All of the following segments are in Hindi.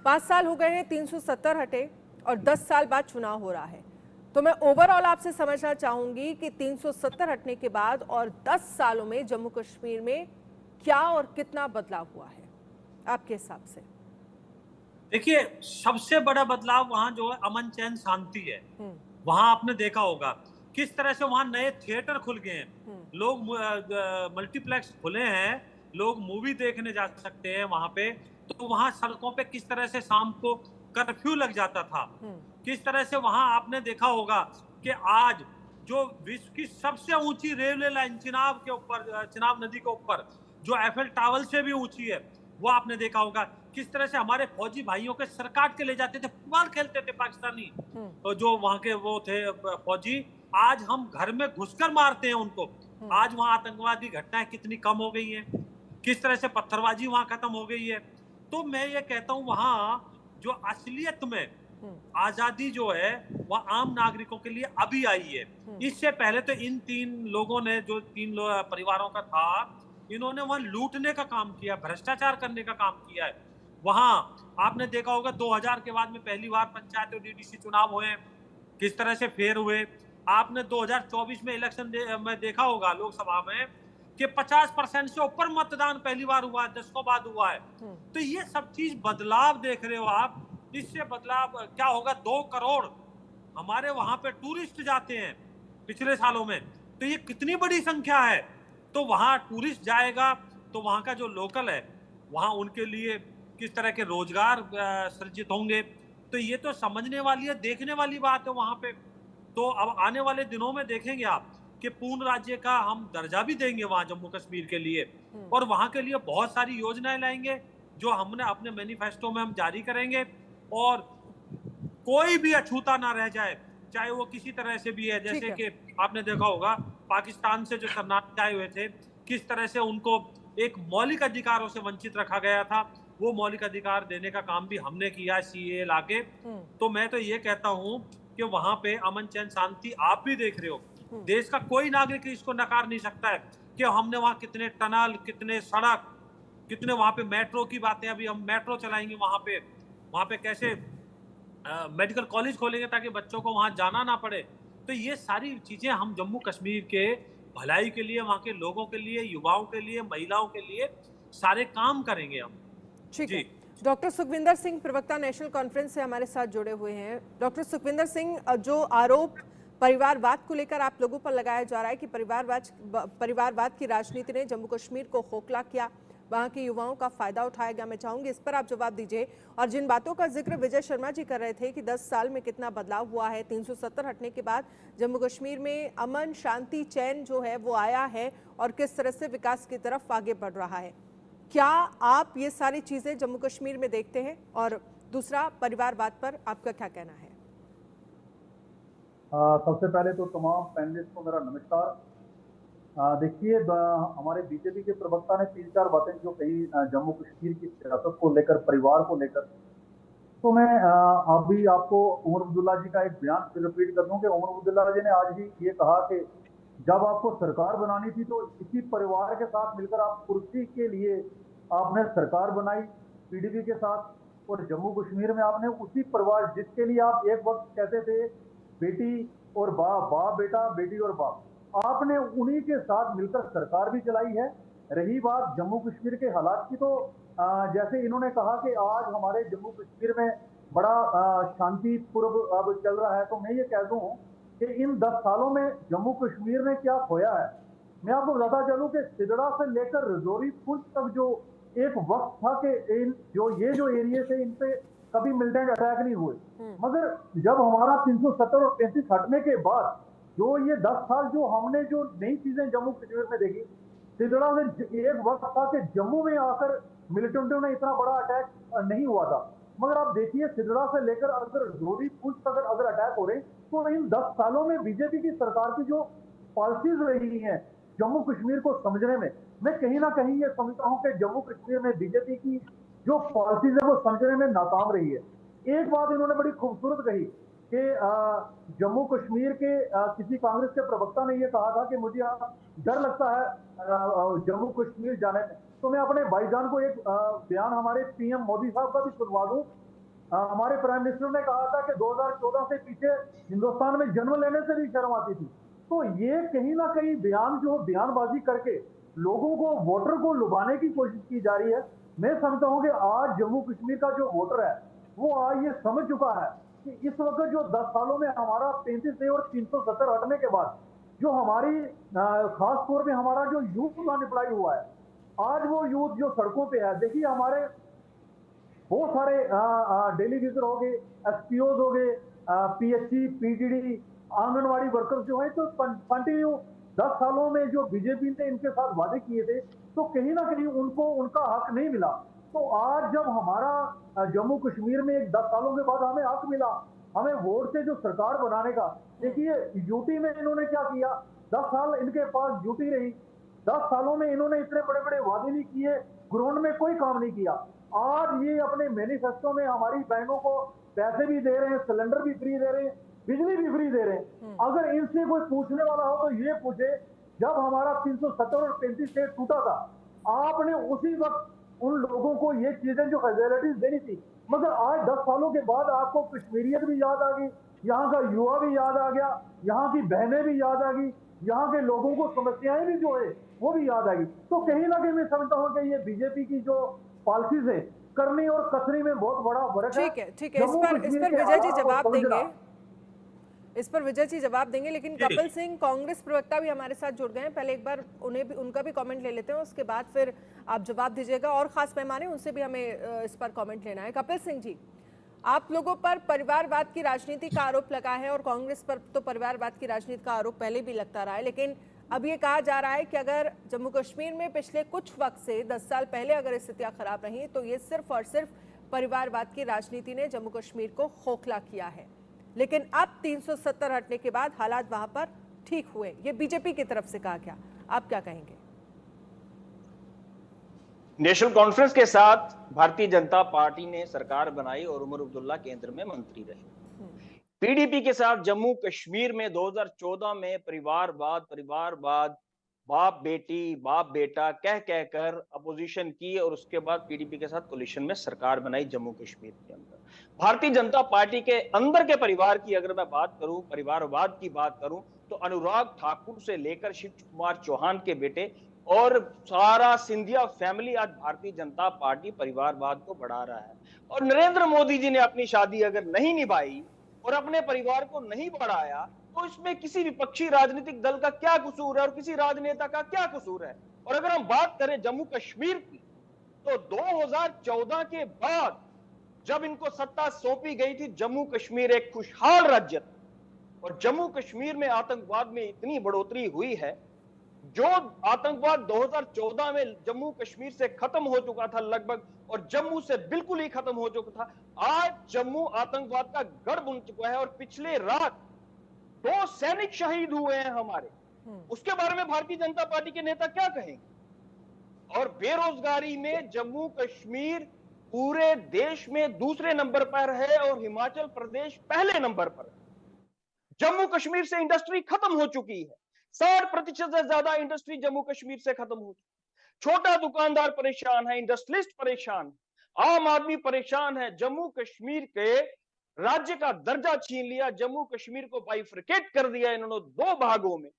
5 साल हो गए हैं 370 हटे और 10 साल बाद चुनाव हो रहा है। तो मैं ओवरऑल आपसे समझना चाहूंगी कि 370 हटने के बाद और 10 सालों में जम्मू कश्मीर में क्या और कितना बदलाव हुआ है आपके हिसाब से? देखिए, सबसे बड़ा बदलाव वहां जो है अमन चैन शांति है। हम्म। वहां आपने देखा होगा किस तरह से वहां नए थिएटर खुल गए हैं। हम्म। लोग मल्टीप्लेक्स खुले हैं, लोग मूवी देखने जा सकते हैं वहां पे। तो वहां सड़कों पे किस तरह से शाम को कर्फ्यू लग जाता था, हम्म। किस तरह से वहां आपने देखा होगा कि आज जो विश्व की सबसे ऊंची रेलवे लाइन चिनाब के ऊपर, चिनाब नदी के ऊपर, जो एफएल टावर से भी ऊंची है, वो आपने देखा होगा। किस तरह से हमारे फौजी भाइयों के सर काट के ले जाते थे, फुटबॉल खेलते थे पाकिस्तानी हम्म। जो वहां के वो थे फौजी। आज हम घर में घुसकर मारते हैं उनको। हम्म। आज वहां आतंकवादी घटनाएं कितनी कम हो गई हैं, किस तरह से पत्थरबाजी वहां खत्म हो गई है। तो मैं ये कहता हूं वहां जो असलियत में हम्म। आजादी जो है वह आम नागरिकों के लिए अभी आई है। हम्म। इससे पहले तो इन तीन लोगों ने, जो परिवारों का था, इन्होंने वहां लूटने का काम किया, भ्रष्टाचार करने का काम किया है। वहां आपने देखा होगा 2000 के बाद में पहली बार पंचायत और डीडीसी चुनाव हुए, किस तरह से फेर हुए। आपने 2024 में इलेक्शन में देखा होगा लोकसभा में कि 50% से ऊपर मतदान पहली बार हुआ है, दशकों बाद हुआ है। हम्म। तो ये सब चीज बदलाव देख रहे हो आप। इससे बदलाव क्या होगा, 2 करोड़ हमारे वहां पे टूरिस्ट जाते हैं पिछले सालों में। तो ये कितनी बड़ी संख्या है। तो वहां टूरिस्ट जाएगा तो वहां का जो लोकल है, वहां उनके लिए किस तरह के रोजगार सृजित होंगे। तो ये तो समझने वाली है, देखने वाली बात है वहां पे। तो अब आने वाले दिनों में देखेंगे आप कि पूर्ण राज्य का हम दर्जा भी देंगे वहां जम्मू कश्मीर के लिए, हम्म। और वहां के लिए बहुत सारी योजनाएं लाएंगे जो हमने अपने मैनिफेस्टो में हम जारी करेंगे। और कोई भी अछूता ना रह जाए, चाहे वो किसी तरह से भी है। ठीक जैसे है। कि आपने देखा होगा पाकिस्तान से जो शरणार्थी आए हुए थे, किस तरह से उनको एक मौलिक अधिकारों से वंचित रखा गया था, वो मौलिक अधिकार देने का काम भी हमने किया सीए लाके। हम्म। तो मैं तो ये कहता हूं कि वहां पे अमन चैन शांति आप भी देख रहे हो। हम्म। देश का कोई नागरिक इसको नकार नहीं सकता है कि हमने वहां कितने टनल, कितने सड़क, कितने वहां पे मेट्रो की बातें, अभी हम मेट्रो चलाएंगे वहां पे कैसे मेडिकल कॉलेज खोलेंगे ताकि बच्चों को वहां जाना ना पड़े। तो ये सारी चीजें हम जम्मू कश्मीर के भलाई के लिए, वहां के लोगों के लिए, युवाओं के लिए, महिलाओं के लिए सारे काम करेंगे हम। ठीक जी। है। डॉक्टर सुखविंदर सिंह, प्रवक्ता नेशनल कॉन्फ्रेंस से हमारे साथ जुड़े हुए हैं। डॉक्टर सुखविंदर सिंह, जो आरोप परिवारवाद को लेकर आप लोगों पर लगाया जा रहा है कि परिवारवाद की राजनीति ने जम्मू कश्मीर को खोखला किया, वहां के युवाओं का फायदा उठाया गया, मैं चाहूंगी इस पर आप जवाब दीजिए। और जिन बातों का जिक्र विजय शर्मा जी कर रहे थे कि 10 साल में कितना बदलाव हुआ है, 370 हटने के बाद जम्मू कश्मीर में अमन, शांति, चैन जो है वो आया है और किस तरह से विकास की तरफ आगे बढ़ रहा है, क्या आप ये सारी चीजें जम्मू कश्मीर में देखते हैं? और दूसरा, परिवारवाद पर आपका क्या कहना है? सबसे पहले तो तमाम पैनलिस्ट को मेरा नमस्कार। देखिए, हमारे बीजेपी के प्रवक्ता ने 3-4 बातें जो कही जम्मू कश्मीर की सियासत को लेकर, परिवार को लेकर। तो मैं अभी आपको उमर अब्दुल्ला जी का एक बयान फिर रिपीट कर दूं कि उमर अब्दुल्ला जी ने आज ही ये कहा कि जब आपको सरकार बनानी थी तो इसी परिवार के साथ मिलकर आप कुर्सी के लिए आपने सरकार बनाई पीडीपी के साथ। और जम्मू कश्मीर में आपने उसी परिवार जिसके लिए आप एक वक्त कहते थे बेटी और बाप, बाप बेटा, बेटी और बाप, आपने उन्हीं के साथ मिलकर सरकार भी चलाई है। रही बात जम्मू कश्मीर के हालात की, तो जैसे इन्होंने कहा कि आज हमारे जम्मू कश्मीर में बड़ा शांतिपूर्व अब चल रहा है, तो मैं ये कह दूं कि इन 10 सालों में जम्मू कश्मीर ने क्या खोया है। मैं आपको बताता चलूं कि सिदड़ा से लेकर रजौरी पुंछ तक जो एक वक्त था कि इन जो एरिया थे इन पे कभी मिलिटेंट अटैक नहीं हुए। मगर जब हमारा 370 और 35 हटने के बाद जो ये 10 साल जो हमने जो नई चीजें जम्मू कश्मीर में देखी, सिदड़ा से एक वक्त था कि जम्मू में आकर मिलिटेंटों ने इतना बड़ा अटैक नहीं हुआ था। मगर आप देखिए सिदड़ा से लेकर अगर जोरी पुंछ तक अगर अटैक हो रहे, तो इन 10 सालों में बीजेपी की सरकार की जो पॉलिसीज रही हैं जम्मू कश्मीर को समझने में, मैं कहीं ना कहीं ये समझता हूं कि जम्मू कश्मीर में बीजेपी की जो पॉलिसीज है वो समझने में नाकाम रही है। एक बात इन्होंने बड़ी खूबसूरत कही कि जम्मू कश्मीर के किसी कांग्रेस के प्रवक्ता ने यह कहा था कि मुझे डर लगता है जम्मू कश्मीर जाने में। तो मैं अपने भाईजान को एक बयान हमारे पीएम मोदी साहब का भी सुनवा दूं हमारे प्राइम मिनिस्टर ने कहा था कि 2014 से पीछे हिंदुस्तान में जन्म लेने से भी शर्म आती थी। तो ये कहीं ना कहीं बयान जो बयानबाजी करके लोगों को, वोटर को लुभाने की कोशिश की जा रही है। मैं समझता हूं कि आज जम्मू कश्मीर का जो वोटर है वो आज ये समझ चुका है कि इस वक्त जो 10 सालों में हमारा 33 और 370 हटने के बाद जो हमारी खास तौर पे हमारा जो यूथ अनएम्प्लॉय हुआ है, आज वो यूथ जो सड़कों पे है, देखिए हमारे बहुत सारे डेली विजर हो गए, एसपीओ हो गए, पीएचसी, पीटीडी, आंगनवाड़ी वर्कर्स जो है, तो कंटिन्यू 10 सालों में जो बीजेपी ने इनके साथ वादे किए थे, तो कहीं ना कहीं उनको उनका हक नहीं मिला। तो आज जब हमारा जम्मू कश्मीर में 10 सालों के बाद हमें हक मिला, हमें वोट से जो सरकार बनाने का, देखिए यूटी में इन्होंने क्या किया, 10 साल इनके पास यूटी रही, 10 सालों में इन्होंने इतने बड़े बड़े वादे नहीं किए, ग्राउंड में कोई काम नहीं किया। आज ये अपने मैनिफेस्टो में हमारी बहनों को पैसे भी दे रहे हैं, सिलेंडर भी फ्री दे रहे हैं, बिजली भी फ्री दे रहे हैं। अगर इनसे कोई पूछने वाला हो तो ये पूछे, जब हमारा 370 और 35 स्टेट टूटा था, आपने उसी वक्त उन लोगों को ये चीजें जो फैसिलिटीज देनी थी, मगर आज 10 सालों के बाद आपको कश्मीरियत भी याद आ गई, यहाँ का युवा भी याद आ गया, यहाँ की बहनें भी याद आ गई, यहाँ के लोगों को समस्याएं भी जो है वो भी याद आ गई। तो कहीं ना कहीं मैं समझता हूँ कि ये बीजेपी की जो पॉलिसीज है, करनी और कसनी में बहुत बड़ा फर्क है। ठीक है, ठीक है, इस पर विजय जी जवाब देंगे, इस पर विजय जी जवाब देंगे, लेकिन कपिल सिंह कांग्रेस प्रवक्ता भी हमारे साथ जुड़ गए हैं। पहले एक बार उन्हें भी, उनका भी कमेंट ले लेते हैं, उसके बाद फिर आप जवाब दीजिएगा। और खास मेहमान है, उनसे भी हमें इस पर कमेंट लेना है। कपिल सिंह जी, आप लोगों पर परिवारवाद की राजनीति का आरोप लगा है और कांग्रेस पर तो परिवारवाद की राजनीति का आरोप पहले भी लगता रहा है, लेकिन अब ये कहा जा रहा है कि अगर जम्मू कश्मीर में पिछले कुछ वक्त से 10 साल पहले अगर स्थितियां खराब रही तो ये सिर्फ और सिर्फ परिवारवाद की राजनीति ने जम्मू कश्मीर को खोखला किया है, लेकिन अब 370 हटने के बाद हालात वहां पर ठीक हुए। ये बीजेपी की तरफ से कहा गया, आप क्या कहेंगे? नेशनल कॉन्फ्रेंस के साथ भारतीय जनता पार्टी ने सरकार बनाई और उमर अब्दुल्ला केंद्र में मंत्री रहे। पीडीपी के साथ जम्मू कश्मीर में 2014 में परिवारवाद बाप बेटी बाप बेटा कह कहकर अपोजिशन की और उसके बाद पीडीपी के साथ कोलिशन में सरकार बनाई जम्मू कश्मीर के अंदर। भारतीय जनता पार्टी के अंदर के परिवार की अगर मैं बात करूं, परिवारवाद की बात करूं, तो अनुराग ठाकुर से लेकर शिव कुमार चौहान के बेटे और सारा सिंधिया फैमिली आज भारतीय जनता पार्टी परिवारवाद को बढ़ा रहा है। और नरेंद्र मोदी जी ने अपनी शादी अगर नहीं निभाई और अपने परिवार को नहीं बढ़ाया तो इसमें किसी विपक्षी राजनीतिक दल का क्या कसूर है और किसी राजनेता का क्या कसूर है? और अगर हम बात करें जम्मू कश्मीर की, तो 2014 के बाद जब इनको सत्ता सौंपी गई थी, जम्मू कश्मीर एक खुशहाल राज्य था और जम्मू कश्मीर में आतंकवाद में इतनी बढ़ोतरी हुई है, जो आतंकवाद 2014 में जम्मू कश्मीर से खत्म हो चुका था लगभग, और जम्मू से बिल्कुल ही खत्म हो चुका था, आज जम्मू आतंकवाद का गढ़ बन चुका है। और पिछले रात 2 सैनिक शहीद हुए हैं हमारे, उसके बारे में भारतीय जनता पार्टी के नेता क्या कहेंगे? और बेरोजगारी में जम्मू कश्मीर पूरे देश में दूसरे नंबर पर है और हिमाचल प्रदेश पहले नंबर पर है। जम्मू कश्मीर से इंडस्ट्री खत्म हो चुकी है, 60% से ज्यादा इंडस्ट्री जम्मू कश्मीर से खत्म हो चुकी। छोटा दुकानदार परेशान है, इंडस्ट्रियलिस्ट परेशान, आम आदमी परेशान है। जम्मू कश्मीर के राज्य का दर्जा छीन लिया, जम्मू कश्मीर को बाइफरकेट कर दिया इन्होंने 2 भागों में,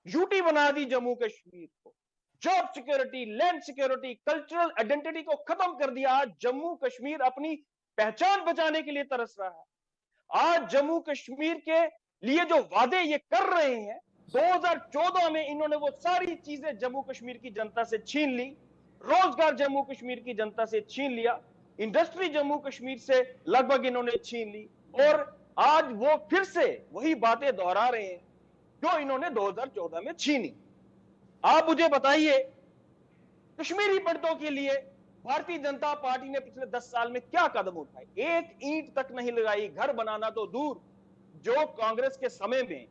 यूटी बना दी जम्मू कश्मीर को, job security, land security, cultural identity को खत्म कर दिया। आज जम्मू कश्मीर अपनी पहचान बचाने के लिए तरस रहा है। आज जम्मू कश्मीर के लिए जो वादे ये कर रहे हैं, 2014 में इन्होंने वो सारी चीजें जम्मू कश्मीर की जनता से छीन ली। रोजगार जम्मू कश्मीर की जनता से छीन लिया, इंडस्ट्री जम्मू कश्मीर से लगभग इन्होंने छीन ली, और आज वो फिर से वही बातें दोहरा रहे हैं जो इन्होंने 2014 में छीनी। आप मुझे बताइए, कश्मीरी पंडितों के लिए भारतीय जनता पार्टी ने पिछले 10 साल में क्या कदम उठाए? एक ईंट तक नहीं लगाई, घर बनाना तो दूर। जो कांग्रेस के समय में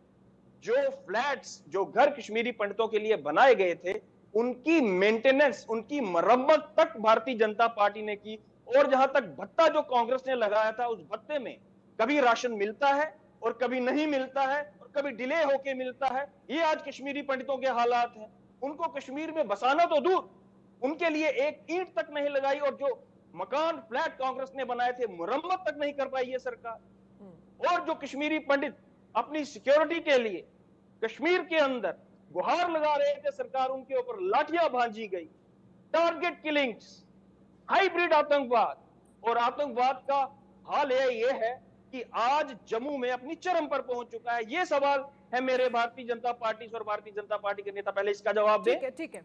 जो फ्लैट्स, जो घर कश्मीरी पंडितों के लिए बनाए गए थे, उनकी मेंटेनेंस, उनकी मरम्मत तक भारतीय जनता पार्टी ने की। और जहां तक भत्ता जो कांग्रेस ने लगाया था, उस भत्ते में कभी राशन मिलता है और कभी नहीं मिलता है और कभी डिले होके मिलता है। ये आज कश्मीरी पंडितों के हालात हैं। उनको कश्मीर में बसाना तो दूर, उनके लिए एक ईंट तक नहीं लगाई। और जो मकान फ्लैट कांग्रेस ने बनाए थे, मुरम्मत तक नहीं कर पाई है सरकार। और जो कश्मीरी पंडित अपनी सिक्योरिटी के लिए कश्मीर के अंदर गुहार लगा रहे थे, सरकार उनके ऊपर लाठियां भांजी गई, टारगेट किलिंग्स, हाइब्रिड आतंकवाद। और आतंकवाद का हाल ये है कि आज जम्मू में अपनी चरम पर पहुंच चुका है। ये सवाल है मेरे भारतीय जनता पार्टी और भारतीय जनता पार्टी के नेता पहले इसका जवाब दें। ठीक है।